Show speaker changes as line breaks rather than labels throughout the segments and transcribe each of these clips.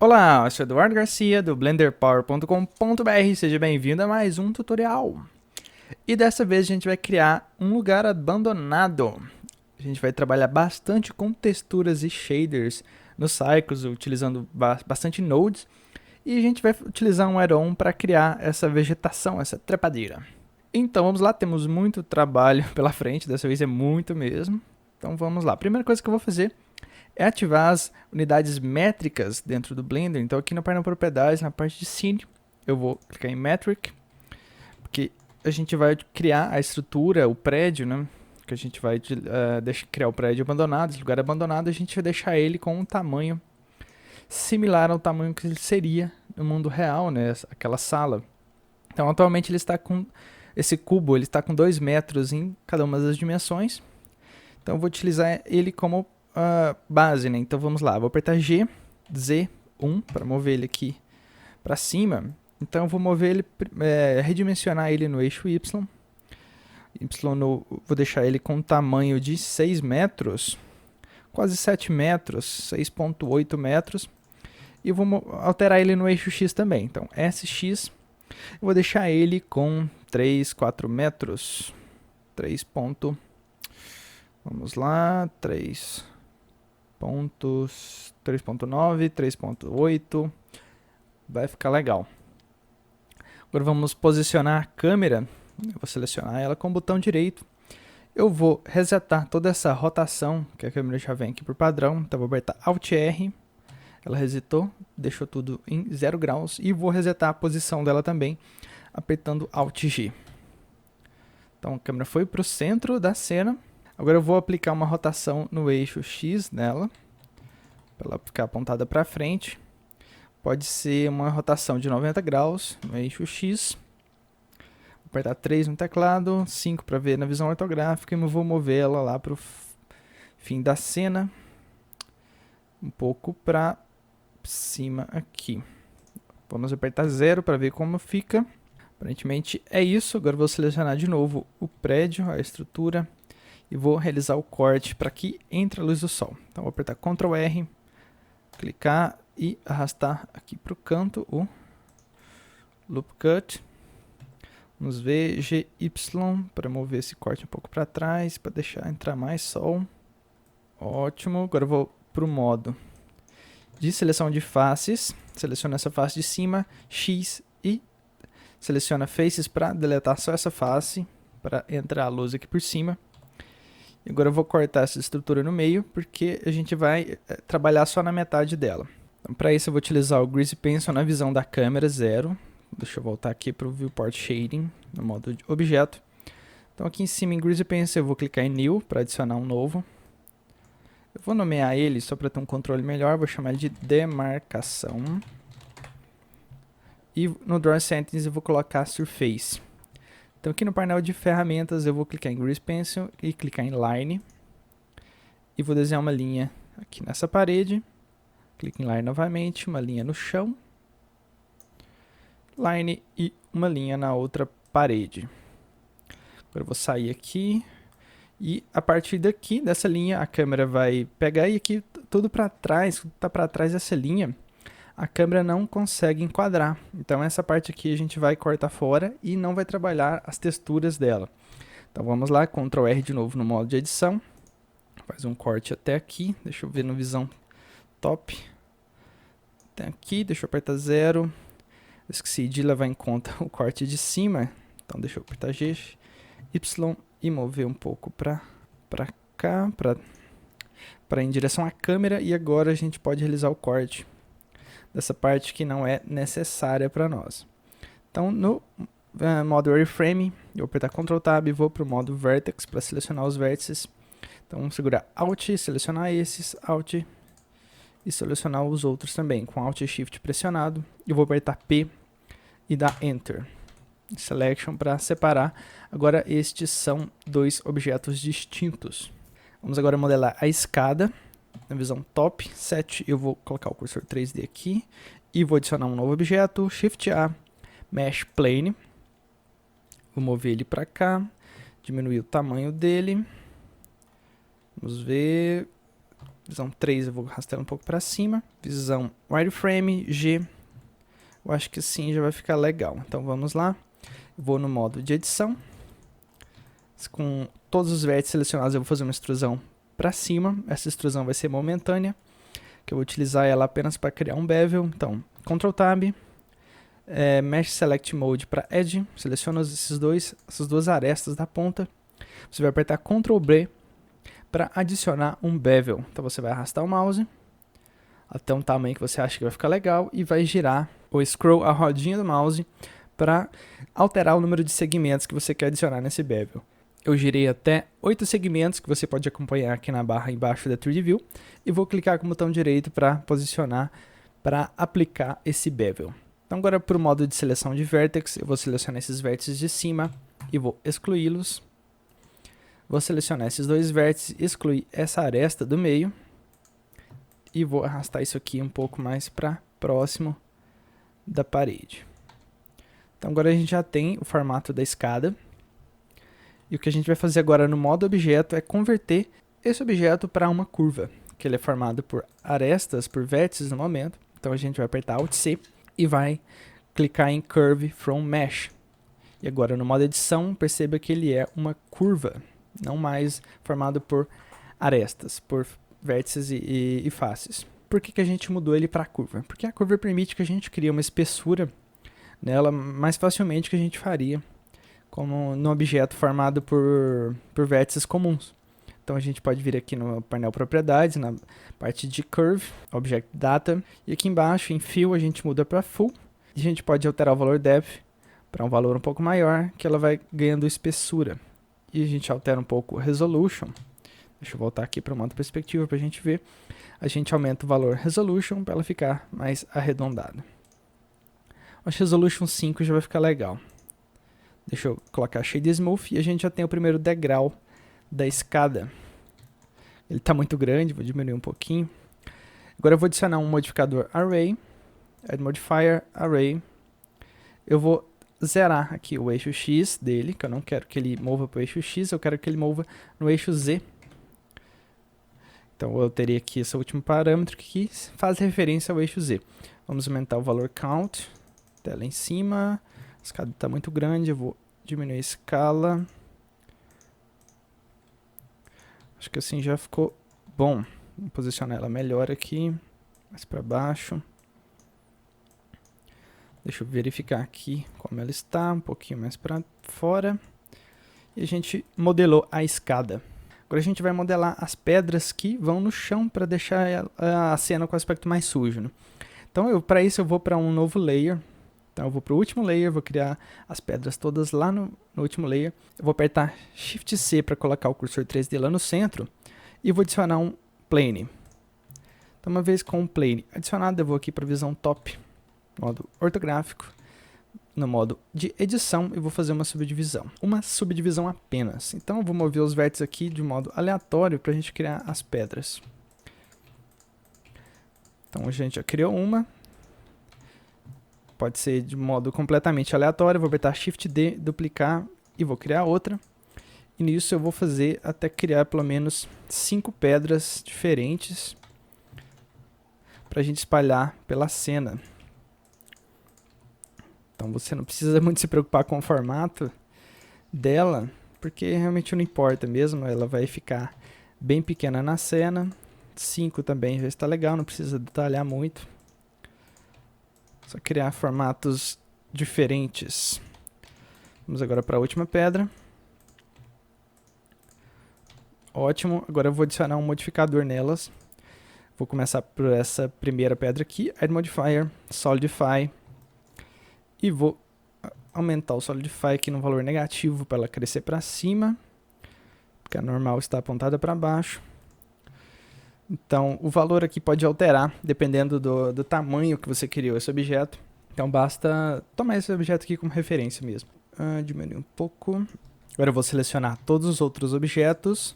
Olá, eu sou Eduardo Garcia do blenderpower.com.br, seja bem-vindo a mais um tutorial. E dessa vez a gente vai criar um lugar abandonado. A gente vai trabalhar bastante com texturas e shaders no Cycles, utilizando bastante nodes. E a gente vai utilizar um add-on para criar essa vegetação, essa trepadeira. Então vamos lá, temos muito trabalho pela frente, dessa vez é muito mesmo. Então vamos lá, primeira coisa que eu vou fazer é ativar as unidades métricas dentro do Blender. Então aqui no painel propriedades, na parte de Scene, eu vou clicar em Metric, porque a gente vai criar a estrutura, o prédio, né? Que a gente vai criar o prédio abandonado, esse lugar abandonado, a gente vai deixar ele com um tamanho similar ao tamanho que ele seria no mundo real, né? Aquela sala. Então atualmente ele está com esse cubo, ele está com 2 metros em cada uma das dimensões. Então eu vou utilizar ele como base, né? Então vamos lá, vou apertar G, Z1 para mover ele aqui para cima. Então eu vou mover ele, redimensionar ele no eixo Y. Vou deixar ele com um tamanho de 6 metros, quase 7 metros, 6.8 metros. E vou alterar ele no eixo X também. Então SX, eu vou deixar ele com 3, 4 metros. 3. Vamos lá, 3.9, 3.8, vai ficar legal. Agora vamos posicionar a câmera, eu vou selecionar ela com o botão direito. Eu vou resetar toda essa rotação, que a câmera já vem aqui por padrão, então vou apertar Alt R, ela resetou, deixou tudo em 0 graus, e vou resetar a posição dela também, apertando Alt G. Então a câmera foi para o centro da cena. Agora eu vou aplicar uma rotação no eixo X nela, para ela ficar apontada para frente. Pode ser uma rotação de 90 graus no eixo X. Vou apertar 3 no teclado, 5 para ver na visão ortográfica, e eu vou mover ela lá para o fim da cena, um pouco para cima aqui. Vamos apertar 0 para ver como fica. Aparentemente é isso. Agora eu vou selecionar de novo o prédio, a estrutura, e vou realizar o corte para que entre a luz do sol. Então vou apertar Ctrl R, clicar e arrastar aqui para o canto o Loop Cut. Vamos ver GY para mover esse corte um pouco para trás, para deixar entrar mais sol. Ótimo. Agora eu vou para o modo de seleção de faces. Seleciono essa face de cima, X, e seleciona Faces para deletar só essa face, para entrar a luz aqui por cima. E agora eu vou cortar essa estrutura no meio, porque a gente vai trabalhar só na metade dela. Então, para isso eu vou utilizar o Grease Pencil na visão da câmera 0. Deixa eu voltar aqui para o Viewport Shading, no modo de objeto. Então aqui em cima em Grease Pencil eu vou clicar em New para adicionar um novo. Eu vou nomear ele só para ter um controle melhor, vou chamar ele de demarcação. E no Draw Settings eu vou colocar Surface. Então aqui no painel de ferramentas eu vou clicar em Grease Pencil e clicar em Line. E vou desenhar uma linha aqui nessa parede. Clique em Line novamente, uma linha no chão. Line e uma linha na outra parede. Agora eu vou sair aqui. E a partir daqui, dessa linha, a câmera vai pegar e aqui tudo para trás, tudo está para trás dessa linha, a câmera não consegue enquadrar. Então essa parte aqui a gente vai cortar fora e não vai trabalhar as texturas dela. Então vamos lá, Ctrl R de novo no modo de edição. Faz um corte até aqui, deixa eu ver no visão top. Até aqui, deixa eu apertar 0. Esqueci de levar em conta o corte de cima. Então deixa eu apertar G, Y e mover um pouco para cá, para em direção à câmera. E agora a gente pode realizar o corte dessa parte que não é necessária para nós. Então no modo Wireframe, eu vou apertar Ctrl Tab e vou para o modo Vertex para selecionar os vértices. Então vamos segurar Alt, selecionar esses, Alt e selecionar os outros também, com Alt e Shift pressionado. Eu vou apertar P e dar Enter. Selection para separar. Agora estes são dois objetos distintos. Vamos agora modelar a escada na visão top. Set, eu vou colocar o cursor 3D aqui e vou adicionar um novo objeto, Shift A, Mesh Plane. Vou mover ele para cá, diminuir o tamanho dele. Vamos ver, Visão 3 eu vou arrastar um pouco para cima. Visão wireframe, G. Eu acho que sim, já vai ficar legal. Então vamos lá. Vou no modo de edição. Com todos os vértices selecionados eu vou fazer uma extrusão para cima. Essa extrusão vai ser momentânea, que eu vou utilizar ela apenas para criar um bevel. Então, Ctrl Tab, Mesh Select Mode para Edge, seleciona essas duas arestas da ponta. Você vai apertar Ctrl B para adicionar um bevel. Então você vai arrastar o mouse até um tamanho que você acha que vai ficar legal e vai girar ou scroll a rodinha do mouse para alterar o número de segmentos que você quer adicionar nesse bevel. Eu girei até 8 segmentos, que você pode acompanhar aqui na barra embaixo da 3D View, e vou clicar com o botão direito para posicionar, para aplicar esse bevel. Então agora para o modo de seleção de vertex, eu vou selecionar esses vértices de cima e vou excluí-los. Vou selecionar esses dois vértices, excluir essa aresta do meio, e vou arrastar isso aqui um pouco mais para próximo da parede. Então agora a gente já tem o formato da escada. E o que a gente vai fazer agora no modo objeto é converter esse objeto para uma curva, que ele é formado por arestas, por vértices no momento. Então a gente vai apertar Alt C e vai clicar em Curve from Mesh. E agora no modo edição, perceba que ele é uma curva, não mais formado por arestas, por vértices e faces. Por que a gente mudou ele para curva? Porque a curva permite que a gente crie uma espessura nela mais facilmente que a gente faria como no objeto formado por vértices comuns. Então a gente pode vir aqui no painel propriedades, na parte de Curve, Object Data, e aqui embaixo em Fill a gente muda para Full, e a gente pode alterar o valor Depth para um valor um pouco maior, que ela vai ganhando espessura. E a gente altera um pouco o Resolution. Deixa eu voltar aqui para o modo perspectiva para a gente ver. A gente aumenta o valor Resolution para ela ficar mais arredondada. Acho que Resolution 5 já vai ficar legal. Deixa eu colocar Shade Smooth e a gente já tem o primeiro degrau da escada. Ele está muito grande, vou diminuir um pouquinho. Agora eu vou adicionar um modificador Array, Add Modifier Array. Eu vou zerar aqui o eixo X dele, que eu não quero que ele mova para o eixo X, eu quero que ele mova no eixo Z. Então eu teria aqui esse último parâmetro que faz referência ao eixo Z. Vamos aumentar o valor Count, até lá em cima. A escada está muito grande, eu vou diminuir a escala. Acho que assim já ficou bom. Vou posicionar ela melhor aqui, mais para baixo. Deixa eu verificar aqui como ela está, um pouquinho mais para fora. E a gente modelou a escada. Agora a gente vai modelar as pedras que vão no chão para deixar a cena com aspecto mais sujo, né? Então para isso eu vou para um novo layer. Então eu vou para o último layer, vou criar as pedras todas lá no último layer. Eu vou apertar Shift C para colocar o cursor 3D lá no centro. E vou adicionar um plane. Então uma vez com o plane adicionado, eu vou aqui para a visão top, modo ortográfico. No modo de edição, eu vou fazer uma subdivisão. Uma subdivisão apenas. Então eu vou mover os vértices aqui de modo aleatório para a gente criar as pedras. Então a gente já criou uma. Pode ser de modo completamente aleatório. Vou apertar Shift D, duplicar e vou criar outra. E nisso eu vou fazer até criar pelo menos 5 pedras diferentes para a gente espalhar pela cena. Então você não precisa muito se preocupar com o formato dela, porque realmente não importa mesmo. Ela vai ficar bem pequena na cena. 5 também já está legal, não precisa detalhar muito. Só criar formatos diferentes. Vamos agora para a última pedra. Ótimo, agora eu vou adicionar um modificador nelas. Vou começar por essa primeira pedra aqui, Add Modifier, Solidify. E vou aumentar o Solidify aqui no valor negativo para ela crescer para cima. Porque a normal está apontada para baixo. Então, o valor aqui pode alterar, dependendo do tamanho que você criou esse objeto. Então, basta tomar esse objeto aqui como referência mesmo. Diminuir um pouco. Agora eu vou selecionar todos os outros objetos.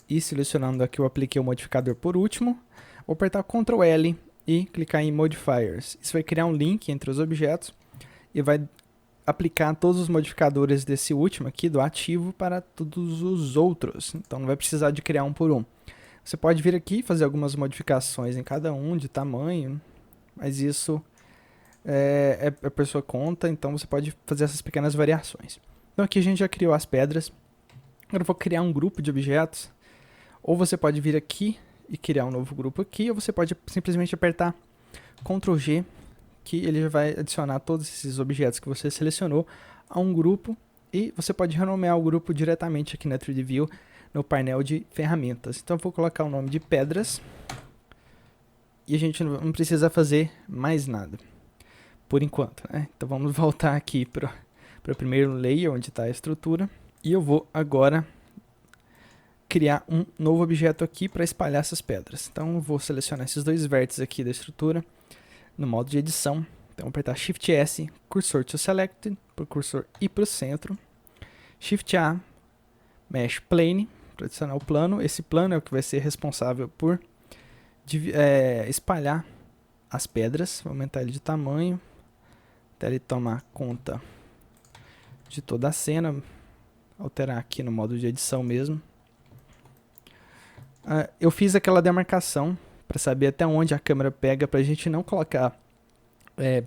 E selecionando aqui, eu apliquei o modificador por último. Vou apertar Ctrl L e clicar em Modifiers. Isso vai criar um link entre os objetos. E vai aplicar todos os modificadores desse último aqui, do ativo, para todos os outros. Então, não vai precisar de criar um por um. Você pode vir aqui e fazer algumas modificações em cada um, de tamanho, mas isso é por sua conta, então você pode fazer essas pequenas variações. Então aqui a gente já criou as pedras. Agora eu vou criar um grupo de objetos. Ou você pode vir aqui e criar um novo grupo aqui, ou você pode simplesmente apertar Ctrl G, que ele já vai adicionar todos esses objetos que você selecionou a um grupo, e você pode renomear o grupo diretamente aqui na 3D View, no painel de ferramentas. Então eu vou colocar o nome de pedras, e a gente não precisa fazer mais nada, por enquanto, né? Então vamos voltar aqui para o primeiro layer, onde está a estrutura, e eu vou agora criar um novo objeto aqui para espalhar essas pedras. Então eu vou selecionar esses dois vértices aqui da estrutura no modo de edição. Então vou apertar Shift S, Cursor to Select, para o cursor ir para o centro. Shift A, Mesh Plane, para adicionar o plano. Esse plano é o que vai ser responsável por espalhar as pedras. Vou aumentar ele de tamanho, até ele tomar conta de toda a cena. Alterar aqui no modo de edição mesmo. Eu fiz aquela demarcação para saber até onde a câmera pega, para a gente não colocar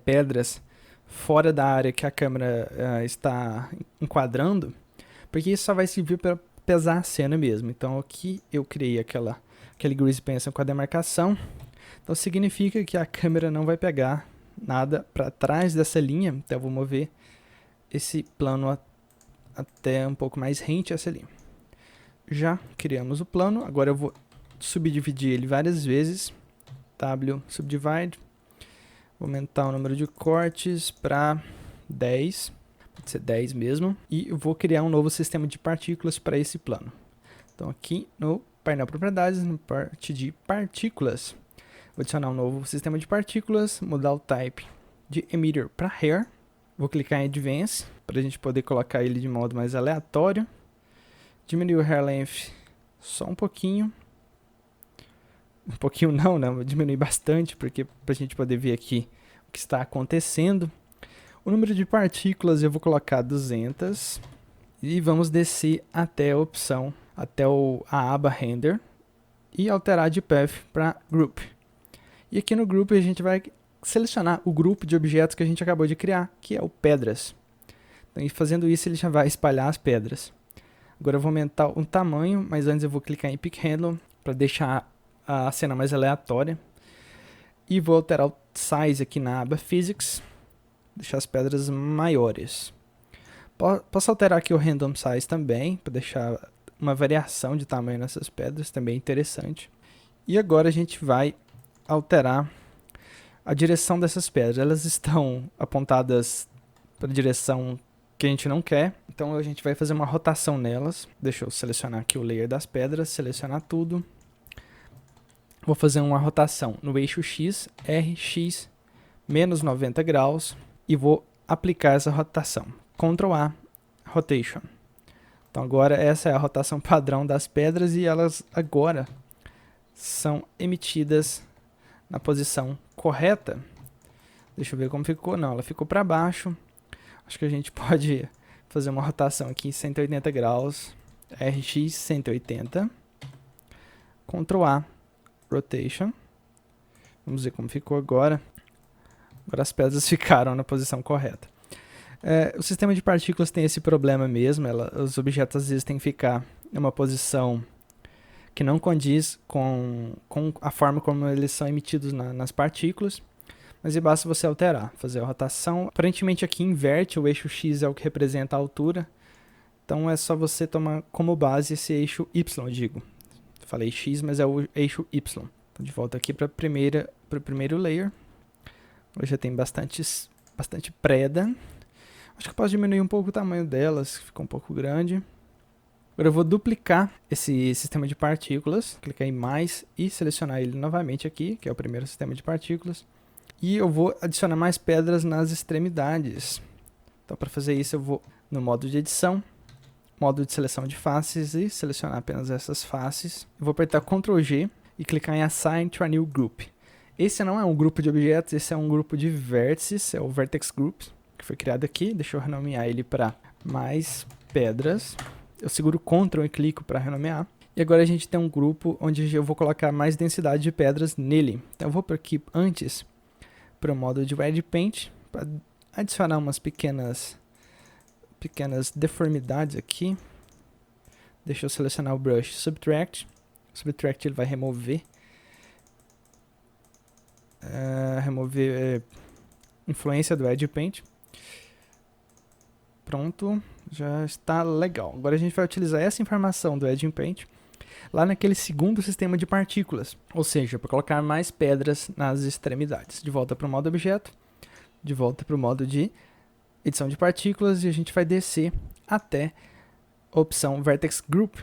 pedras fora da área que a câmera está enquadrando, porque isso só vai servir para pesar a cena mesmo. Então aqui eu criei aquele Grease Pencil com a demarcação, então significa que a câmera não vai pegar nada para trás dessa linha. Então eu vou mover esse plano até um pouco mais rente a essa linha. Já criamos o plano, agora eu vou subdividir ele várias vezes. W subdivide, vou aumentar o número de cortes para 10, pode ser 10 mesmo, e eu vou criar um novo sistema de partículas para esse plano. Então aqui no painel propriedades, na parte de partículas, vou adicionar um novo sistema de partículas, mudar o type de emitter para hair, vou clicar em advance para a gente poder colocar ele de modo mais aleatório. Diminuir o hair length só um pouquinho. Um pouquinho não, vou diminuir bastante, porque para a gente poder ver aqui o que está acontecendo. O número de partículas eu vou colocar 200. E vamos descer até a opção, até a aba Render. E alterar de Path para Group. E aqui no Group a gente vai selecionar o grupo de objetos que a gente acabou de criar, que é o Pedras. Então, e fazendo isso ele já vai espalhar as pedras. Agora eu vou aumentar o tamanho, mas antes eu vou clicar em Pick Handle para deixar a cena mais aleatória. E vou alterar o Size aqui na aba Physics, deixar as pedras maiores. Posso alterar aqui o Random Size também, para deixar uma variação de tamanho nessas pedras, também interessante. E agora a gente vai alterar a direção dessas pedras. Elas estão apontadas para a direção que a gente não quer, então a gente vai fazer uma rotação nelas. Deixa eu selecionar aqui o layer das pedras, selecionar tudo. Vou fazer uma rotação no eixo X, RX, menos 90 graus, e vou aplicar essa rotação. Ctrl A, Rotation. Então agora essa é a rotação padrão das pedras e elas agora são emitidas na posição correta. Deixa eu ver como ficou. Não, ela ficou para baixo. Acho que a gente pode fazer uma rotação aqui em 180 graus, RX 180, Ctrl A, Rotation. Vamos ver como ficou agora. Agora as pedras ficaram na posição correta. O sistema de partículas tem esse problema mesmo, os objetos às vezes têm que ficar em uma posição que não condiz com a forma como eles são emitidos nas partículas. Mas basta você alterar, fazer a rotação. Aparentemente aqui inverte, o eixo X é o que representa a altura. Então é só você tomar como base esse eixo Y, digo. Falei X, mas é o eixo Y. Então de volta aqui para o primeiro layer. Hoje já tem bastante preda. Acho que eu posso diminuir um pouco o tamanho delas, ficou um pouco grande. Agora eu vou duplicar esse sistema de partículas. Clicar em mais e selecionar ele novamente aqui, que é o primeiro sistema de partículas. E eu vou adicionar mais pedras nas extremidades. Então para fazer isso eu vou no modo de edição, modo de seleção de faces e selecionar apenas essas faces. Eu vou apertar Ctrl G e clicar em Assign to a New Group. Esse não é um grupo de objetos, esse é um grupo de vértices, é o Vertex Group, que foi criado aqui. Deixa eu renomear ele para mais pedras. Eu seguro Ctrl e clico para renomear. E agora a gente tem um grupo onde eu vou colocar mais densidade de pedras nele. Então eu vou por aqui antes para o modo de Red Paint, para adicionar umas pequenas deformidades aqui. Deixa eu selecionar o Brush Subtract. O Subtract ele vai remover influência do Red Paint. Pronto, já está legal. Agora a gente vai utilizar essa informação do Red Paint lá naquele segundo sistema de partículas, ou seja, para colocar mais pedras nas extremidades. De volta para o modo objeto, de volta para o modo de edição de partículas, e a gente vai descer até a opção Vertex Group,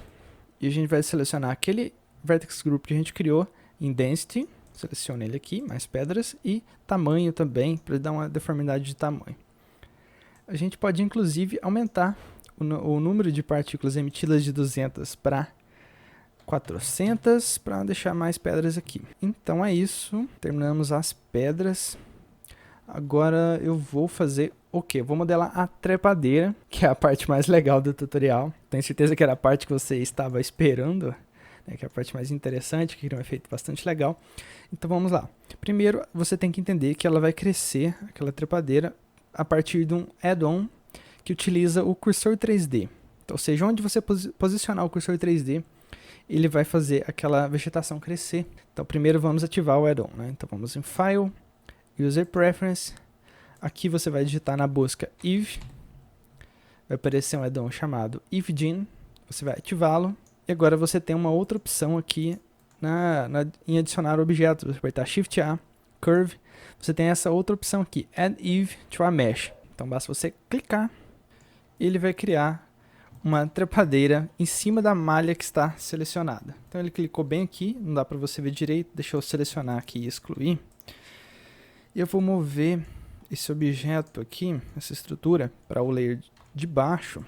e a gente vai selecionar aquele Vertex Group que a gente criou em Density, seleciona ele aqui, mais pedras, e tamanho também, para dar uma deformidade de tamanho. A gente pode inclusive aumentar o número de partículas emitidas de 200 para 400 para deixar mais pedras aqui. Então é isso, terminamos as pedras. Agora eu vou fazer o quê? Vou modelar a trepadeira, que é a parte mais legal do tutorial. Tenho certeza que era a parte que você estava esperando, né, que é a parte mais interessante, que cria um efeito bastante legal. Então vamos lá. Primeiro você tem que entender que ela vai crescer, aquela trepadeira, a partir de um add-on que utiliza o cursor 3D. Então, ou seja, onde você posicionar o cursor 3D, ele vai fazer aquela vegetação crescer. Então, primeiro vamos ativar o add-on, né? Então, vamos em File, User Preference. Aqui você vai digitar na busca Eevee. Vai aparecer um add-on chamado EeveeGen. Você vai ativá-lo. E agora você tem uma outra opção aqui em adicionar objetos. Você vai apertar Shift A, Curve. Você tem essa outra opção aqui, Add Eevee to a Mesh. Então basta você clicar e ele vai criar uma trepadeira em cima da malha que está selecionada. Então ele clicou bem aqui, não dá para você ver direito, deixa eu selecionar aqui e excluir. E eu vou mover esse objeto aqui, essa estrutura, para o layer de baixo,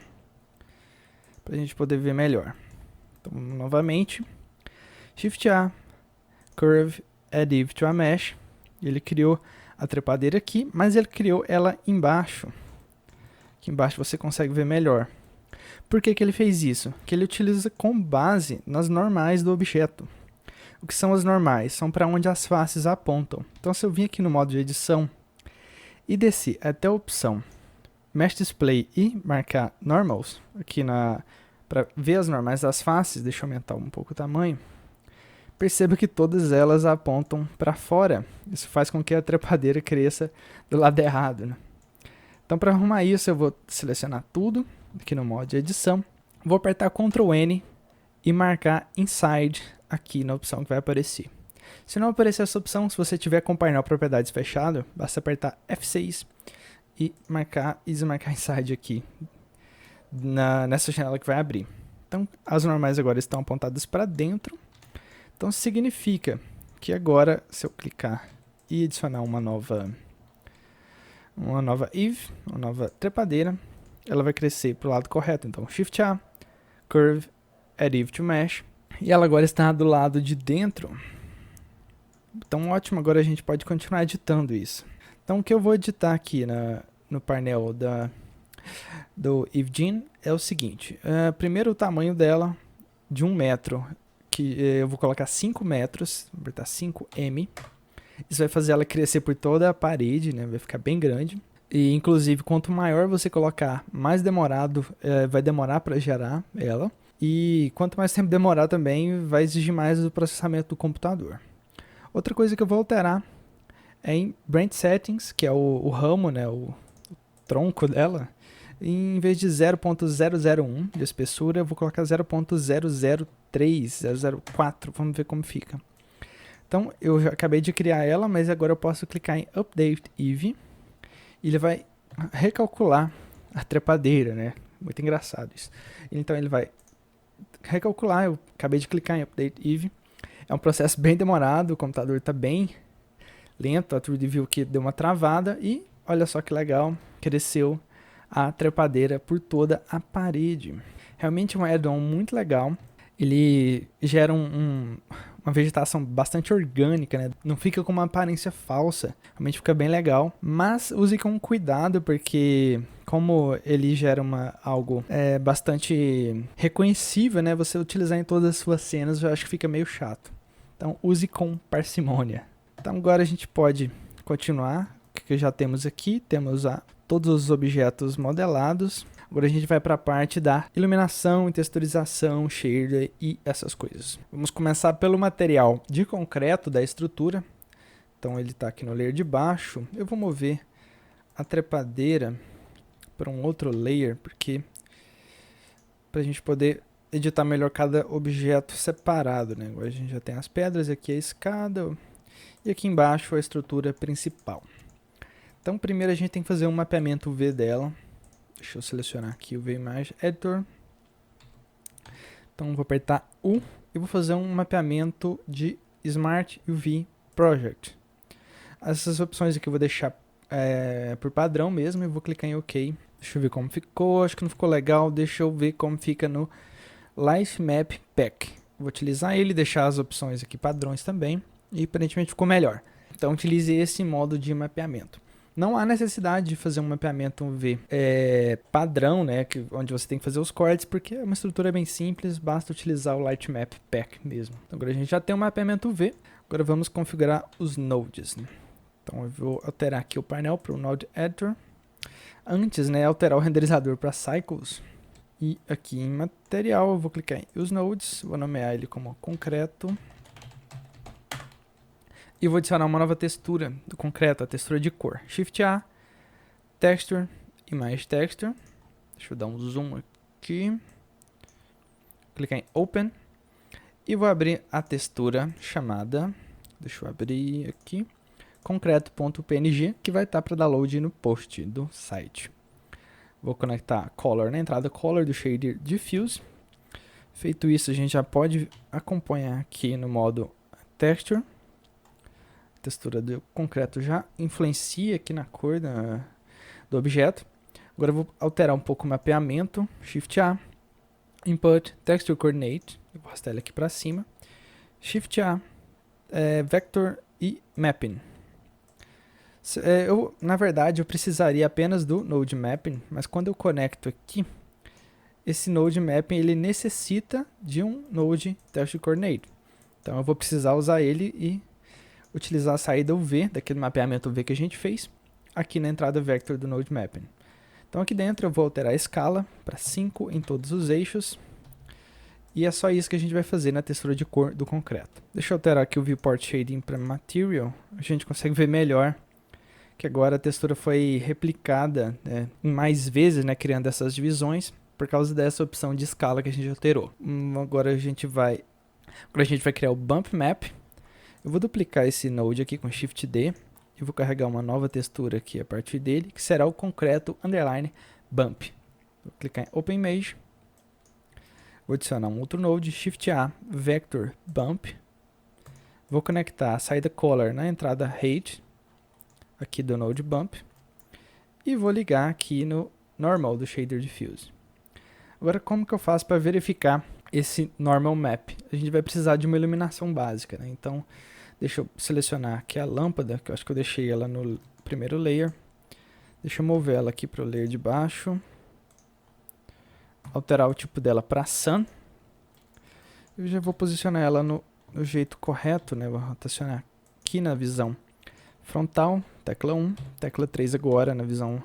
para a gente poder ver melhor. Então novamente, Shift A, Curve, Add Eevee to a Mesh. Ele criou a trepadeira aqui, mas ele criou ela embaixo. Aqui embaixo você consegue ver melhor. Por que que ele fez isso? Que ele utiliza com base nas normais do objeto. O que são as normais? São para onde as faces apontam. Então se eu vim aqui no modo de edição e descer até a opção Mesh Display e marcar Normals, aqui para ver as normais das faces, deixa eu aumentar um pouco o tamanho. Perceba que todas elas apontam para fora. Isso faz com que a trepadeira cresça do lado errado, né? Então, para arrumar isso, eu vou selecionar tudo aqui no modo de edição. Vou apertar Ctrl N e marcar Inside aqui na opção que vai aparecer. Se não aparecer essa opção, se você tiver com o painel propriedades fechado, basta apertar F6 e desmarcar Inside aqui nessa janela que vai abrir. Então, as normais agora estão apontadas para dentro. Então significa que agora, se eu clicar e adicionar uma nova Eevee, uma nova trepadeira, ela vai crescer para o lado correto. Então Shift A, Curve, Add Eevee to Mesh, e ela agora está do lado de dentro. Então ótimo, agora a gente pode continuar editando isso. Então o que eu vou editar aqui no painel do EeveeGen é o seguinte. Primeiro o tamanho dela de 1 metro. Que eu vou colocar 5 metros, vou apertar 5M. Isso vai fazer ela crescer por toda a parede, né? Vai ficar bem grande. E inclusive, quanto maior você colocar, mais demorado vai demorar para gerar ela. E quanto mais tempo demorar também, vai exigir mais do processamento do computador. Outra coisa que eu vou alterar é em Branch Settings, que é o ramo, né? O tronco dela. Em vez de 0.001 de espessura, eu vou colocar 0.003, 004, vamos ver como fica. Então, eu já acabei de criar ela, mas agora eu posso clicar em Update Eevee, e ele vai recalcular a trepadeira, né? Muito engraçado isso. Então, ele vai recalcular, eu acabei de clicar em Update Eevee. É um processo bem demorado, o computador está bem lento, a 3D View aqui deu uma travada, e olha só que legal, cresceu a trepadeira por toda a parede. Realmente é um add-on muito legal. Ele gera uma vegetação bastante orgânica, né? Não fica com uma aparência falsa, realmente fica bem legal. Mas use com cuidado, porque como ele gera algo bastante reconhecível, né? Você utilizar em todas as suas cenas, eu acho que fica meio chato. Então use com parcimônia. Então agora a gente pode continuar. O que já temos aqui? Temos todos os objetos modelados. Agora a gente vai para a parte da iluminação, texturização, shader e essas coisas. Vamos começar pelo material de concreto da estrutura. Então ele está aqui no layer de baixo. Eu vou mover a trepadeira para um outro layer, porque para a gente poder editar melhor cada objeto separado, né? Agora a gente já tem as pedras, aqui a escada e aqui embaixo a estrutura principal. Então primeiro a gente tem que fazer um mapeamento V dela. Deixa eu selecionar aqui o VImage Editor. Então vou apertar U e vou fazer um mapeamento de Smart UV Project. Essas opções aqui eu vou deixar por padrão mesmo e vou clicar em OK. Deixa eu ver como ficou, acho que não ficou legal, deixa eu ver como fica no Light Map Pack. Vou utilizar ele, deixar as opções aqui padrões também e aparentemente ficou melhor. Então utilize esse modo de mapeamento. Não há necessidade de fazer um mapeamento V padrão, né, onde você tem que fazer os cortes, porque é uma estrutura bem simples, basta utilizar o Light Map Pack mesmo. Então agora a gente já tem um mapeamento V, agora vamos configurar os nodes, né? Então eu vou alterar aqui o painel para o Node Editor. Antes, né, alterar o renderizador para Cycles. E aqui em material eu vou clicar em Use Nodes, vou nomear ele como concreto. E vou adicionar uma nova textura do concreto, a textura de cor. Shift A, Texture, Image Texture. Deixa eu dar um zoom aqui. Clicar em Open. E vou abrir a textura chamada, deixa eu abrir aqui, concreto.png, que vai estar para download no post do site. Vou conectar Color na entrada Color do shader Diffuse. Feito isso, a gente já pode acompanhar aqui no modo Texture. A textura do concreto já influencia aqui na cor do objeto. Agora eu vou alterar um pouco o mapeamento. Shift A, Input, Texture Coordinate. Eu vou arrastar ele aqui para cima. Shift A, Vector e Mapping. Na verdade, eu precisaria apenas do Node Mapping, mas quando eu conecto aqui, esse Node Mapping ele necessita de um Node Texture Coordinate. Então eu vou precisar usar ele e utilizar a saída UV, daquele mapeamento UV que a gente fez, aqui na entrada Vector do Node Mapping. Então aqui dentro eu vou alterar a escala para 5 em todos os eixos. E é só isso que a gente vai fazer na textura de cor do concreto. Deixa eu alterar aqui o Viewport Shading para Material. A gente consegue ver melhor que agora a textura foi replicada em mais vezes, né, criando essas divisões, por causa dessa opção de escala que a gente alterou. Agora a gente vai criar o Bump Map. Eu vou duplicar esse node aqui com Shift D e vou carregar uma nova textura aqui a partir dele, que será o concreto underline bump. Vou clicar em Open Image. Vou adicionar um outro node, Shift A, Vector Bump. Vou conectar a saída Color na entrada Height, aqui do node Bump. E vou ligar aqui no Normal do Shader Diffuse. Agora, como que eu faço para verificar esse Normal Map? A gente vai precisar de uma iluminação básica, né? Então, deixa eu selecionar aqui a lâmpada, que eu acho que eu deixei ela no primeiro layer. Deixa eu mover ela aqui para o layer de baixo. Alterar o tipo dela para Sun. Eu já vou posicionar ela no jeito correto, né? Vou rotacionar aqui na visão frontal, tecla 1, tecla 3 agora na visão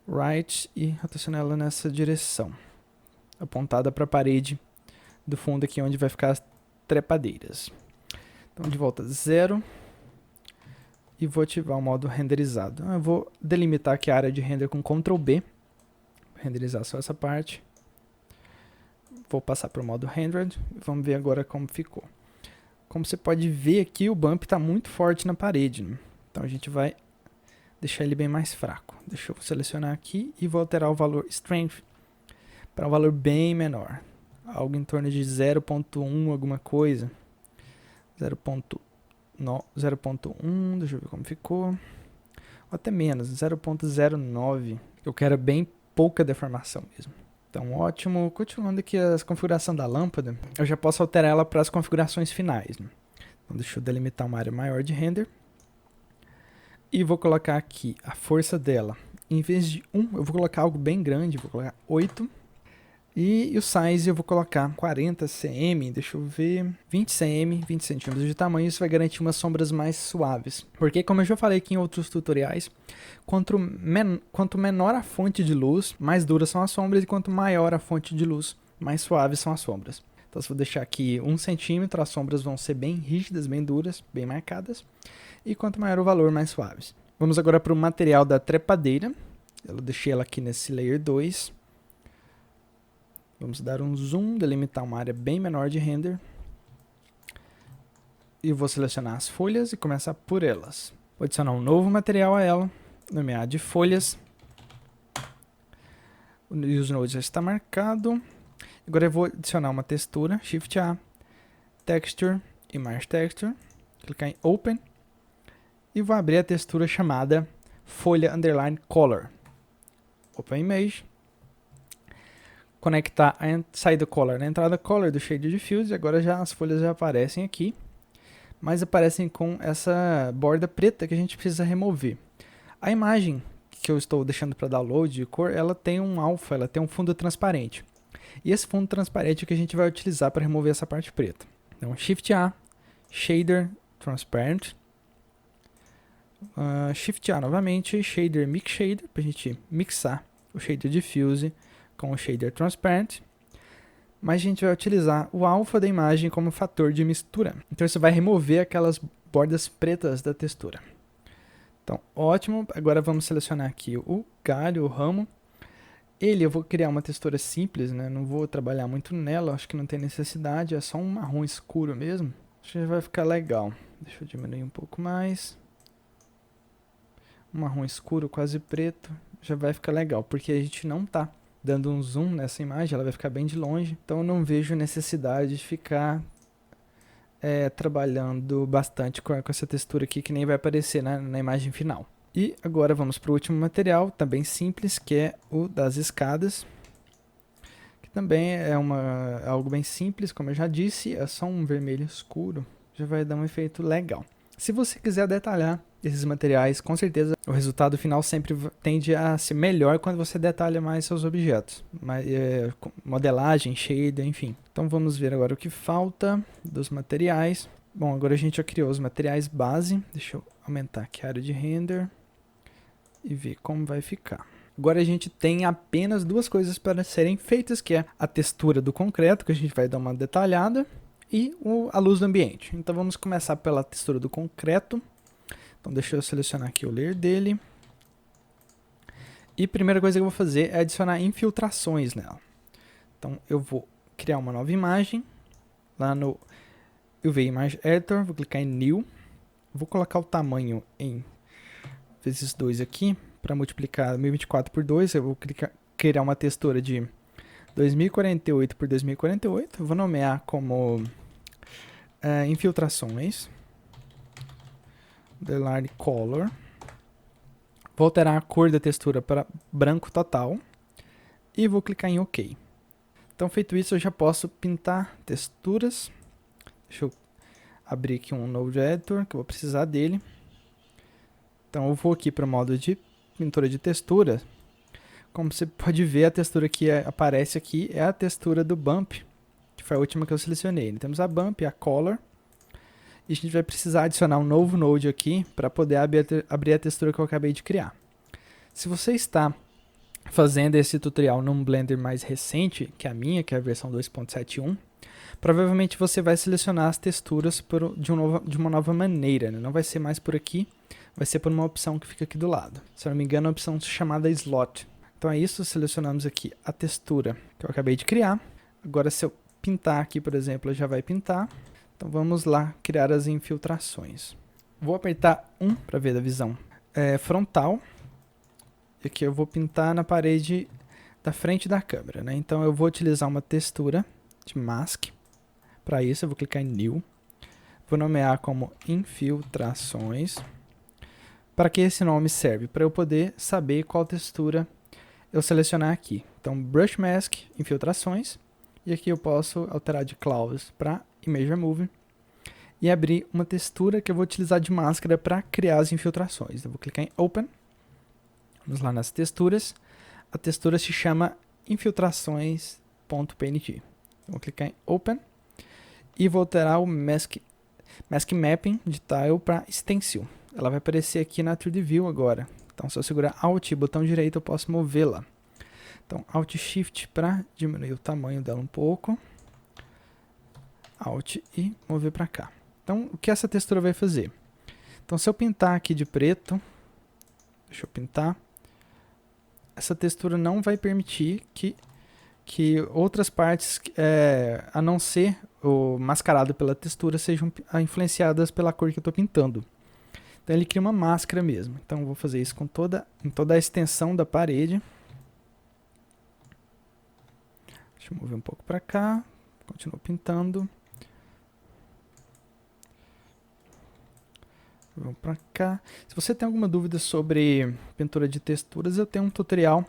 right e rotacionar ela nessa direção, apontada para a parede do fundo aqui onde vai ficar as trepadeiras. Então de volta 0 e vou ativar o modo renderizado. Eu vou delimitar aqui a área de render com Ctrl B, renderizar só essa parte. Vou passar para o modo rendered e vamos ver agora como ficou. Como você pode ver aqui, o bump está muito forte na parede, né? Então a gente vai deixar ele bem mais fraco. Deixa eu selecionar aqui e vou alterar o valor Strength para um valor bem menor. Algo em torno de 0.1 alguma coisa. 0.1, deixa eu ver como ficou. Ou até menos, 0.09. Eu quero bem pouca deformação mesmo. Então, ótimo. Continuando aqui a configuração da lâmpada, eu já posso alterar ela para as configurações finais, né? Então deixa eu delimitar uma área maior de render. E vou colocar aqui a força dela. Em vez de 1, eu vou colocar algo bem grande, vou colocar 8. E o size eu vou colocar 40 cm, deixa eu ver, 20 cm, 20 centímetros de tamanho. Isso vai garantir umas sombras mais suaves. Porque, como eu já falei aqui em outros tutoriais, quanto menor a fonte de luz, mais duras são as sombras. E quanto maior a fonte de luz, mais suaves são as sombras. Então, se eu deixar aqui 1 centímetro, as sombras vão ser bem rígidas, bem duras, bem marcadas. E quanto maior o valor, mais suaves. Vamos agora para o material da trepadeira. Eu deixei ela aqui nesse layer 2. Vamos dar um zoom, delimitar uma área bem menor de render. E vou selecionar as folhas e começar por elas. Vou adicionar um novo material a ela, nomear de folhas. O Use Node já está marcado. Agora eu vou adicionar uma textura, Shift A, Texture, Image Texture. Clicar em Open. E vou abrir a textura chamada Folha Underline Color. Open Image. Conectar a saída color na entrada color do Shade Diffuse. E agora as folhas já aparecem aqui. Mas aparecem com essa borda preta que a gente precisa remover. A imagem que eu estou deixando para download de cor, ela tem um alpha, ela tem um fundo transparente. E esse fundo transparente é o que a gente vai utilizar para remover essa parte preta. Então, Shift A, Shader Transparent. Shift A novamente, Shader Mix Shader, para a gente mixar o Shader Diffuse com o Shader Transparent. Mas a gente vai utilizar o alpha da imagem como fator de mistura. Então isso vai remover aquelas bordas pretas da textura. Então, ótimo. Agora vamos selecionar aqui o galho, o ramo. Eu vou criar uma textura simples, né? Não vou trabalhar muito nela, acho que não tem necessidade. É só um marrom escuro mesmo. Acho que vai ficar legal. Deixa eu diminuir um pouco mais. Um marrom escuro, quase preto. Já vai ficar legal, porque a gente não está dando um zoom nessa imagem, ela vai ficar bem de longe. Então eu não vejo necessidade de ficar trabalhando bastante com essa textura aqui, que nem vai aparecer na imagem final. E agora vamos para o último material, também simples, que é o das escadas. Que também é algo bem simples, como eu já disse, é só um vermelho escuro. Já vai dar um efeito legal. Se você quiser detalhar esses materiais, com certeza o resultado final sempre tende a ser melhor quando você detalha mais seus objetos. Modelagem, shader, enfim. Então vamos ver agora o que falta dos materiais. Bom, agora a gente já criou os materiais base. Deixa eu aumentar aqui a área de render e ver como vai ficar. Agora a gente tem apenas duas coisas para serem feitas, que é a textura do concreto, que a gente vai dar uma detalhada, e a luz do ambiente. Então vamos começar pela textura do concreto. Então deixa eu selecionar aqui o layer dele. E a primeira coisa que eu vou fazer é adicionar infiltrações nela. Então eu vou criar uma nova imagem. Lá no UV Image Editor, vou clicar em New. Vou colocar o tamanho em vezes 2 aqui, para multiplicar 1024 por 2. Eu vou criar uma textura de 2048 por 2048. Vou nomear como infiltrações. Underline Color. Vou alterar a cor da textura para branco total. E vou clicar em OK. Então, feito isso, eu já posso pintar texturas. Deixa eu abrir aqui um Node Editor, que eu vou precisar dele. Então, eu vou aqui para o modo de pintura de textura. Como você pode ver, a textura que aparece aqui é a textura do Bump, que foi a última que eu selecionei. Temos a Bump, a Color. E a gente vai precisar adicionar um novo node aqui para poder abrir a textura que eu acabei de criar. Se você está fazendo esse tutorial num Blender mais recente, que é a minha, que é a versão 2.71, provavelmente você vai selecionar as texturas de uma nova maneira, né? Não vai ser mais por aqui, vai ser por uma opção que fica aqui do lado. Se eu não me engano, é uma opção chamada Slot. Então é isso, selecionamos aqui a textura que eu acabei de criar. Agora, se eu pintar aqui, por exemplo, já vai pintar. Então vamos lá criar as infiltrações. Vou apertar 1 para ver a visão frontal. E aqui eu vou pintar na parede da frente da câmera, né? Então eu vou utilizar uma textura de mask. Para isso eu vou clicar em New. Vou nomear como infiltrações. Para que esse nome serve? Para eu poder saber qual textura eu selecionar aqui. Então Brush Mask, infiltrações. E aqui eu posso alterar de Claws para Image Remove. e abrir uma textura que eu vou utilizar de máscara para criar as infiltrações. Eu vou clicar em Open. Vamos lá nas texturas. A textura se chama infiltrações.png. Vou clicar em Open e vou alterar o Mask Mapping de Tile para Stencil. Ela vai aparecer aqui na 3D View agora. Então, se eu segurar Alt e botão direito, eu posso movê-la. Então, Alt Shift para diminuir o tamanho dela um pouco. Alt e mover para cá. Então, o que essa textura vai fazer? Então, se eu pintar aqui de preto, deixa eu pintar, essa textura não vai permitir que outras partes, a não ser o mascarado pela textura, sejam influenciadas pela cor que eu estou pintando. Então, ele cria uma máscara mesmo. Então, eu vou fazer isso em toda a extensão da parede. Deixa eu mover um pouco para cá. Continuo pintando. Vamos para cá. Se você tem alguma dúvida sobre pintura de texturas, eu tenho um tutorial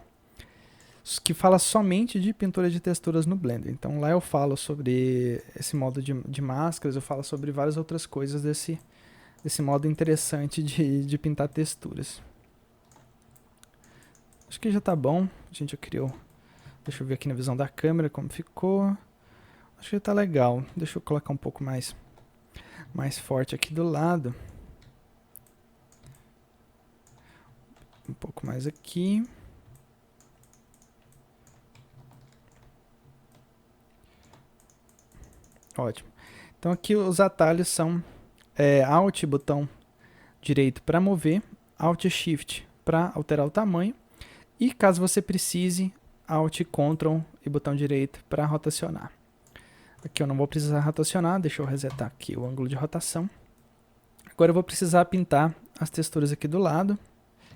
que fala somente de pintura de texturas no Blender. Então lá eu falo sobre esse modo de máscaras, eu falo sobre várias outras coisas desse modo interessante de pintar texturas. Acho que já tá bom. A gente já criou. Deixa eu ver aqui na visão da câmera como ficou. Acho que já tá legal. Deixa eu colocar um pouco mais forte aqui do lado. Um pouco mais aqui. Ótimo. Então aqui os atalhos são Alt, botão direito para mover, Alt Shift para alterar o tamanho e caso você precise, Alt, Ctrl e botão direito para rotacionar. Aqui eu não vou precisar rotacionar, deixa eu resetar aqui o ângulo de rotação. Agora eu vou precisar pintar as texturas aqui do lado.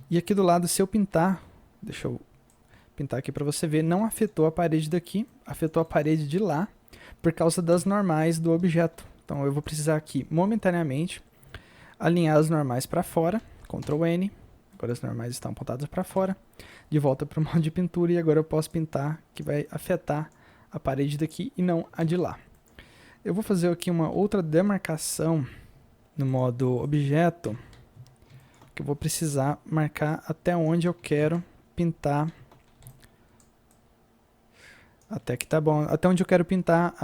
E aqui do lado, se eu pintar, deixa eu pintar aqui para você ver, não afetou a parede daqui, afetou a parede de lá, por causa das normais do objeto. Então eu vou precisar aqui, momentaneamente, alinhar as normais para fora, Ctrl N, agora as normais estão apontadas para fora, de volta para o modo de pintura, e agora eu posso pintar, que vai afetar a parede daqui e não a de lá. Eu vou fazer aqui uma outra demarcação no modo objeto, que eu vou precisar marcar até onde eu quero pintar. Até que tá bom. Até onde eu quero pintar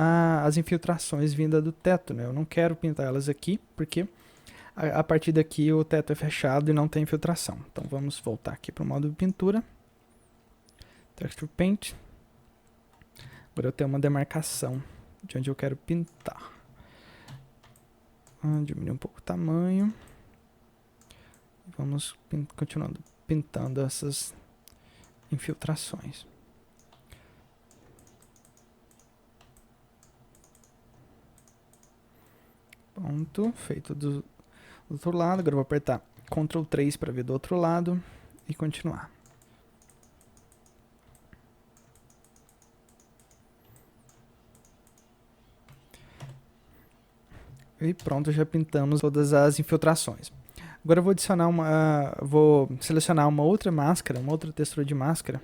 as infiltrações vindas do teto, né? Eu não quero pintar elas aqui, porque a partir daqui o teto é fechado e não tem infiltração. Então vamos voltar aqui para o modo de pintura. Texture Paint. Agora eu tenho uma demarcação de onde eu quero pintar. Diminuir um pouco o tamanho. Vamos continuando pintando essas infiltrações. Pronto, feito do outro lado. Agora eu vou apertar Ctrl 3 para ver do outro lado e continuar. E pronto, já pintamos todas as infiltrações. Agora eu vou adicionar vou selecionar uma outra máscara, uma outra textura de máscara,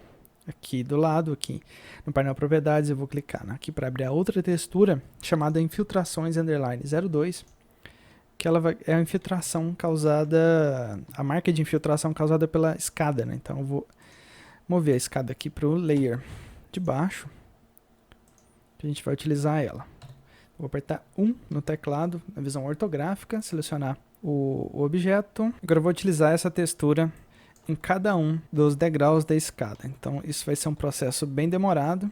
aqui do lado, aqui no painel propriedades, eu vou clicar aqui para abrir a outra textura, chamada Infiltrações Underline 02, que ela é a infiltração causada, a marca de infiltração causada pela escada, né? Então eu vou mover a escada aqui para o layer de baixo, que a gente vai utilizar ela. Vou apertar 1 no teclado, na visão ortográfica, selecionar o objeto. Agora eu vou utilizar essa textura em cada um dos degraus da escada. Então isso vai ser um processo bem demorado.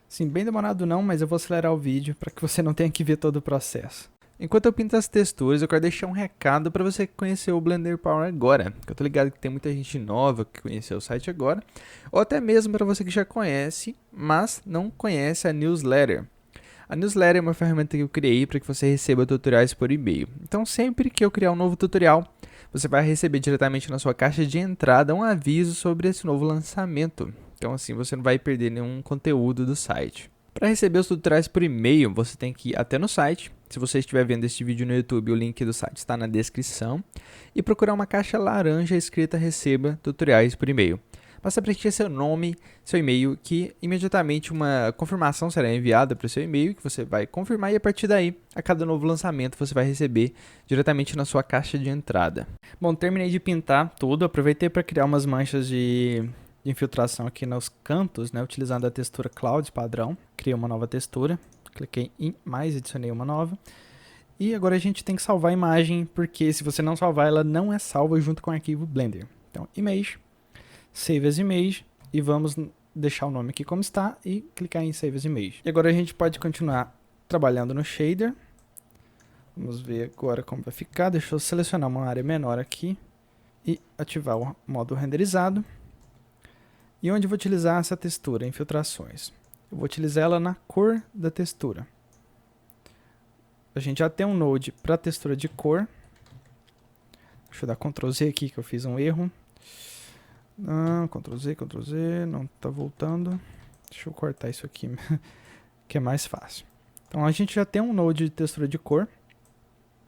Sim, bem demorado não, mas eu vou acelerar o vídeo para que você não tenha que ver todo o processo. Enquanto eu pinto as texturas, eu quero deixar um recado para você que conheceu o Blender Power agora. Eu tô ligado que tem muita gente nova que conheceu o site agora, ou até mesmo para você que já conhece, mas não conhece a newsletter. A newsletter é uma ferramenta que eu criei para que você receba tutoriais por e-mail. Então, sempre que eu criar um novo tutorial, você vai receber diretamente na sua caixa de entrada um aviso sobre esse novo lançamento. Então, assim, você não vai perder nenhum conteúdo do site. Para receber os tutoriais por e-mail, você tem que ir até no site. Se você estiver vendo este vídeo no YouTube, o link do site está na descrição. E procurar uma caixa laranja escrita Receba tutoriais por e-mail. basta preencher seu nome, seu e-mail, que imediatamente uma confirmação será enviada para o seu e-mail, que você vai confirmar e a partir daí, a cada novo lançamento você vai receber diretamente na sua caixa de entrada. Bom, terminei de pintar tudo, aproveitei para criar umas manchas de infiltração aqui nos cantos, né, utilizando a textura Cloud padrão. Criei uma nova textura, cliquei em mais, adicionei uma nova. E agora a gente tem que salvar a imagem, porque se você não salvar, ela não é salva junto com o arquivo Blender. Então, Image, Save as Image, e vamos deixar o nome aqui como está e clicar em Save as Image. E agora a gente pode continuar trabalhando no shader. Vamos ver agora como vai ficar. Deixa eu selecionar uma área menor aqui e ativar o modo renderizado. E onde eu vou utilizar essa textura, infiltrações? Eu vou utilizar ela na cor da textura. A gente já tem um node para textura de cor. Deixa eu dar Ctrl Z aqui que eu fiz um erro. Ctrl Z, não está voltando. Deixa eu cortar isso aqui, que é mais fácil. Então a gente já tem um node de textura de cor,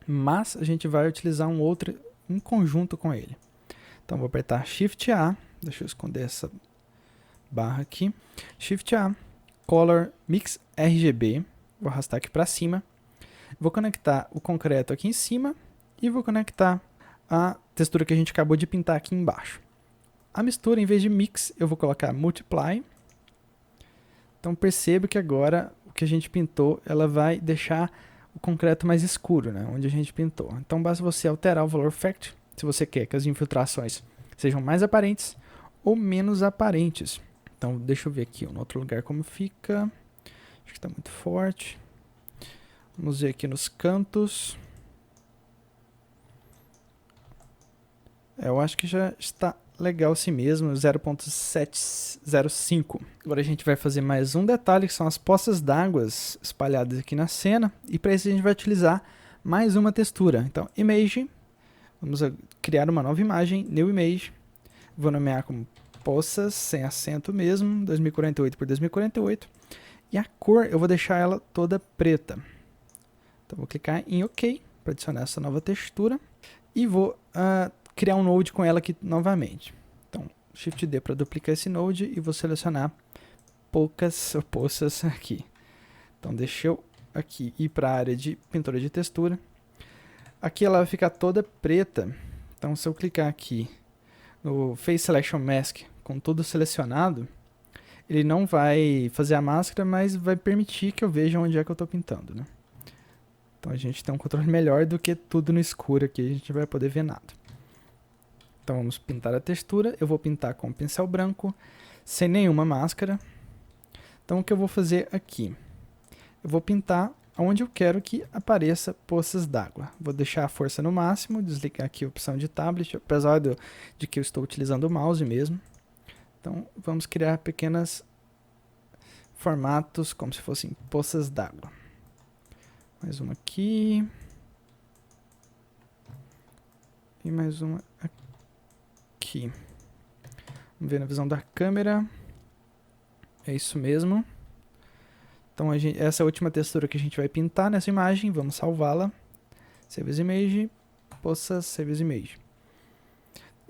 mas a gente vai utilizar um outro em conjunto com ele. Então vou apertar Shift A, deixa eu esconder essa barra aqui. Shift A, Color Mix RGB, vou arrastar aqui para cima. Vou conectar o concreto aqui em cima e vou conectar a textura que a gente acabou de pintar aqui embaixo. A mistura, em vez de Mix, eu vou colocar Multiply. Então perceba que agora o que a gente pintou, ela vai deixar o concreto mais escuro, né, onde a gente pintou. Então basta você alterar o valor Fact, se você quer que as infiltrações sejam mais aparentes ou menos aparentes. Então deixa eu ver aqui no outro lugar como fica. Acho que está muito forte. Vamos ver aqui nos cantos. Eu acho que já está legal assim mesmo, 0.705. Agora a gente vai fazer mais um detalhe, que são as poças d'água espalhadas aqui na cena. E para isso a gente vai utilizar mais uma textura. Então, Image. Vamos criar uma nova imagem, New Image. Vou nomear como poças, sem acento mesmo, 2048 por 2048. E a cor, eu vou deixar ela toda preta. Então vou clicar em OK para adicionar essa nova textura e vou criar um node com ela aqui novamente. Então Shift D para duplicar esse node e vou selecionar poças aqui. Então deixa eu aqui ir para a área de pintura de textura. Aqui ela vai ficar toda preta. Então se eu clicar aqui no Face Selection Mask com tudo selecionado, ele não vai fazer a máscara, mas vai permitir que eu veja onde é que eu estou pintando, né? Então a gente tem um controle melhor do que tudo no escuro aqui, a gente não vai poder ver nada. Então vamos pintar a textura, eu vou pintar com pincel branco, sem nenhuma máscara. Então o que eu vou fazer aqui? Eu vou pintar onde eu quero que apareça poças d'água. Vou deixar a força no máximo, desligar aqui a opção de tablet, apesar de que eu estou utilizando o mouse mesmo. Então vamos criar pequenos formatos como se fossem poças d'água. Mais uma aqui. E mais uma aqui. Vamos ver na visão da câmera. É isso mesmo. Então essa é a última textura que a gente vai pintar nessa imagem. Vamos salvá-la. Save as Image. Poças, Save as Image.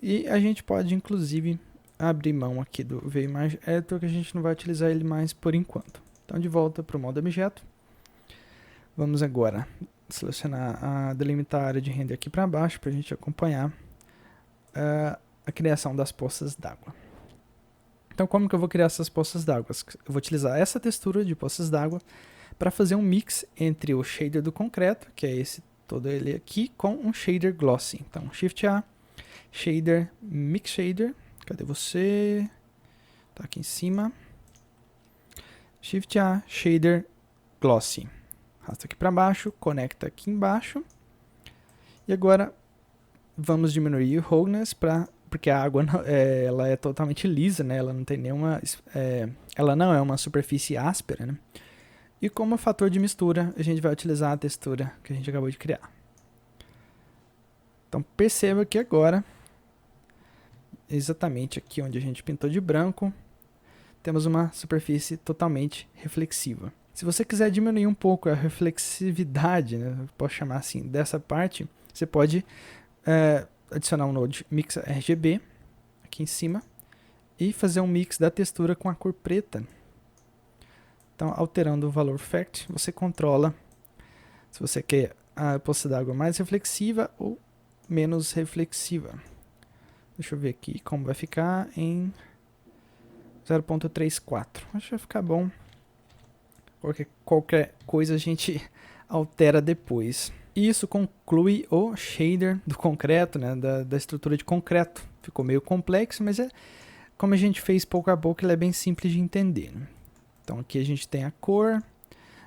E a gente pode inclusive abrir mão aqui do VImage Editor, que a gente não vai utilizar ele mais por enquanto. Então de volta para o modo objeto. Vamos agora selecionar delimitar a área de render aqui para baixo para a gente acompanhar a criação das poças d'água. Então como que eu vou criar essas poças d'água? Eu vou utilizar essa textura de poças d'água para fazer um mix entre o shader do concreto, que é esse todo ele aqui, com um shader glossy. Então Shift A, Shader, Mix Shader, cadê você? Tá aqui em cima. Shift A, Shader, Glossy. Arrasta aqui para baixo, conecta aqui embaixo. E agora vamos diminuir o roughness porque a água ela é totalmente lisa, né? Ela não tem nenhuma, ela não é uma superfície áspera, né? E como fator de mistura, a gente vai utilizar a textura que a gente acabou de criar. Então perceba que agora, exatamente aqui onde a gente pintou de branco, temos uma superfície totalmente reflexiva. Se você quiser diminuir um pouco a reflexividade, né, posso chamar assim, dessa parte, você pode adicionar um node Mix RGB aqui em cima e fazer um mix da textura com a cor preta. Então, alterando o valor Fact, você controla se você quer a poça d'água mais reflexiva ou menos reflexiva. Deixa eu ver aqui como vai ficar em 0.34. Acho que vai ficar bom. Qualquer coisa a gente altera depois. Isso conclui o shader do concreto, né, da estrutura de concreto. Ficou meio complexo, mas como a gente fez pouco a pouco, ele é bem simples de entender, né? Então aqui a gente tem a cor,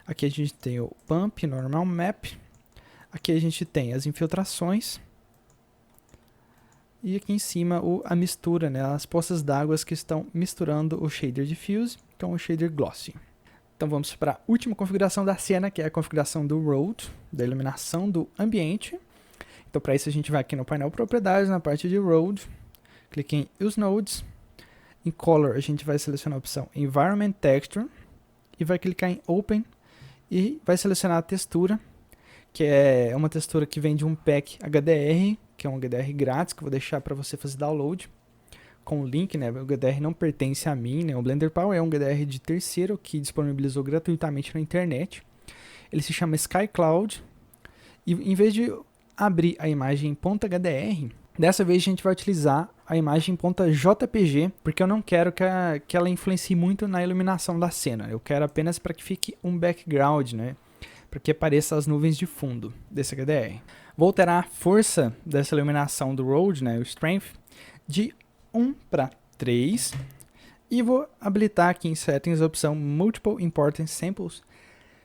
aqui a gente tem o pump, normal map, aqui a gente tem as infiltrações e aqui em cima a mistura, né, as poças d'água que estão misturando o shader diffuse com o shader glossy. Então vamos para a última configuração da cena, que é a configuração do road, da iluminação do ambiente. Então para isso a gente vai aqui no painel propriedades, na parte de road, clique em use nodes. Em Color, a gente vai selecionar a opção Environment Texture e vai clicar em Open e vai selecionar a textura, que é uma textura que vem de um pack HDR, que é um HDR grátis, que eu vou deixar para você fazer download com o link, né? O HDR não pertence a mim, né? O Blender Power é um HDR de terceiro que disponibilizou gratuitamente na internet. Ele se chama Sky Cloud e em vez de abrir a imagem em .hdr, dessa vez a gente vai utilizar a imagem em .jpg, porque eu não quero que ela influencie muito na iluminação da cena. Eu quero apenas para que fique um background, né? Para que apareça as nuvens de fundo desse HDR. Vou alterar a força dessa iluminação do road, né? O strength, de 1 para 3. E vou habilitar aqui em Settings a opção Multiple Importance Samples,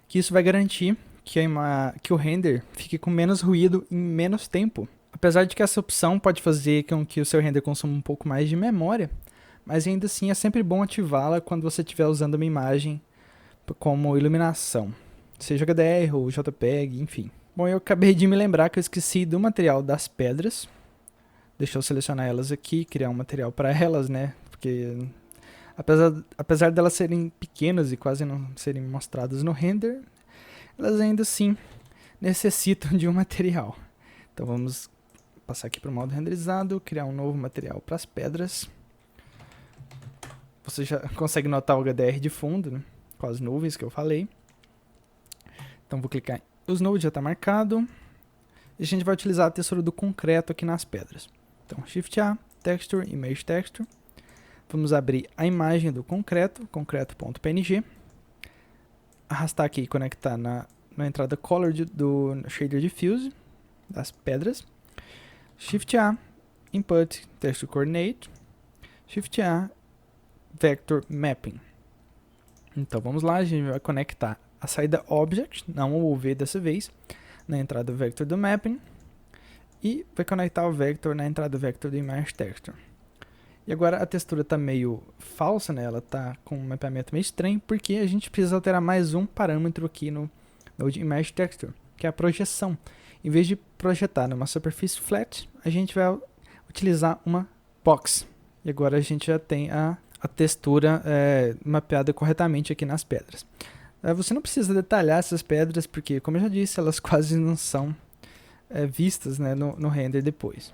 que isso vai garantir que o render fique com menos ruído em menos tempo. Apesar de que essa opção pode fazer com que o seu render consuma um pouco mais de memória, mas ainda assim é sempre bom ativá-la quando você estiver usando uma imagem como iluminação, seja HDR ou JPEG, enfim. Bom, eu acabei de me lembrar que eu esqueci do material das pedras. Deixa eu selecionar elas aqui, criar um material para elas, né? Porque apesar delas serem pequenas e quase não serem mostradas no render, elas ainda assim necessitam de um material. Então vamos passar aqui para o modo renderizado, criar um novo material para as pedras. Você já consegue notar o HDR de fundo, né, com as nuvens que eu falei. Então vou clicar em os nodes, já está marcado. E a gente vai utilizar a textura do concreto aqui nas pedras. Então Shift A, Texture, Image Texture. Vamos abrir a imagem do concreto, concreto.png. Arrastar aqui e conectar na entrada Color do Shader Diffuse das pedras. Shift A, Input Texture Coordinate, Shift A, Vector Mapping. Então vamos lá, a gente vai conectar a saída Object, não o UV dessa vez, na entrada Vector do Mapping, e vai conectar o Vector na entrada Vector do Image Texture. E agora a textura está meio falsa, né? Ela está com um mapeamento meio estranho, porque a gente precisa alterar mais um parâmetro aqui no Image Texture, que é a projeção. Em vez de projetar numa superfície flat, a gente vai utilizar uma box. E agora a gente já tem a textura mapeada corretamente aqui nas pedras. Você não precisa detalhar essas pedras, porque, como eu já disse, elas quase não são vistas, né, no render depois.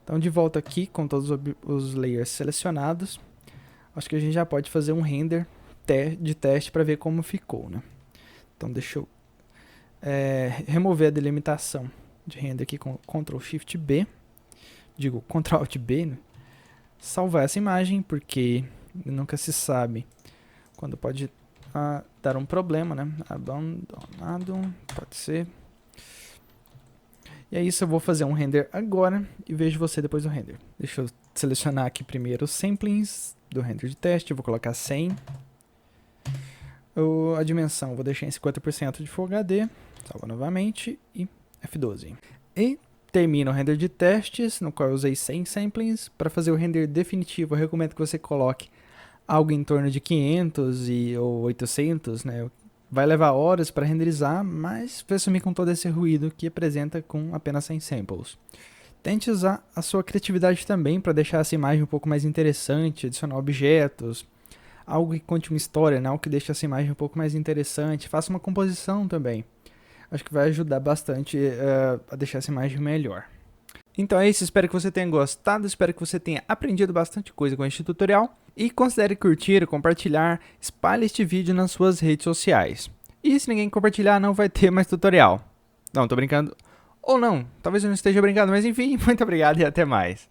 Então, de volta aqui, com todos os layers selecionados, acho que a gente já pode fazer um render de teste para ver como ficou, né? Então, deixa eu remover a delimitação de render aqui com Ctrl Shift B, digo Ctrl Alt B, né? Salvar essa imagem, porque nunca se sabe quando pode dar um problema, né? Abandonado, pode ser. E é isso, eu vou fazer um render agora e vejo você depois do render. Deixa eu selecionar aqui primeiro os samplings do render de teste, eu vou colocar 100. A dimensão eu vou deixar em 50% de Full HD, salva novamente e F12. E termino o render de testes, no qual eu usei 100 samplings. Para fazer o render definitivo, eu recomendo que você coloque algo em torno de 500 ou 800, né? Vai levar horas para renderizar, mas vai sumir com todo esse ruído que apresenta com apenas 100 samples. Tente usar a sua criatividade também para deixar essa imagem um pouco mais interessante, adicionar objetos, algo que conte uma história, né? Algo que deixe essa imagem um pouco mais interessante. Faça uma composição também. Acho que vai ajudar bastante a deixar essa imagem melhor. Então é isso, espero que você tenha gostado, espero que você tenha aprendido bastante coisa com este tutorial. E considere curtir, compartilhar, espalhe este vídeo nas suas redes sociais. E se ninguém compartilhar, não vai ter mais tutorial. Não, tô brincando. Ou não, talvez eu não esteja brincando, mas enfim, muito obrigado e até mais.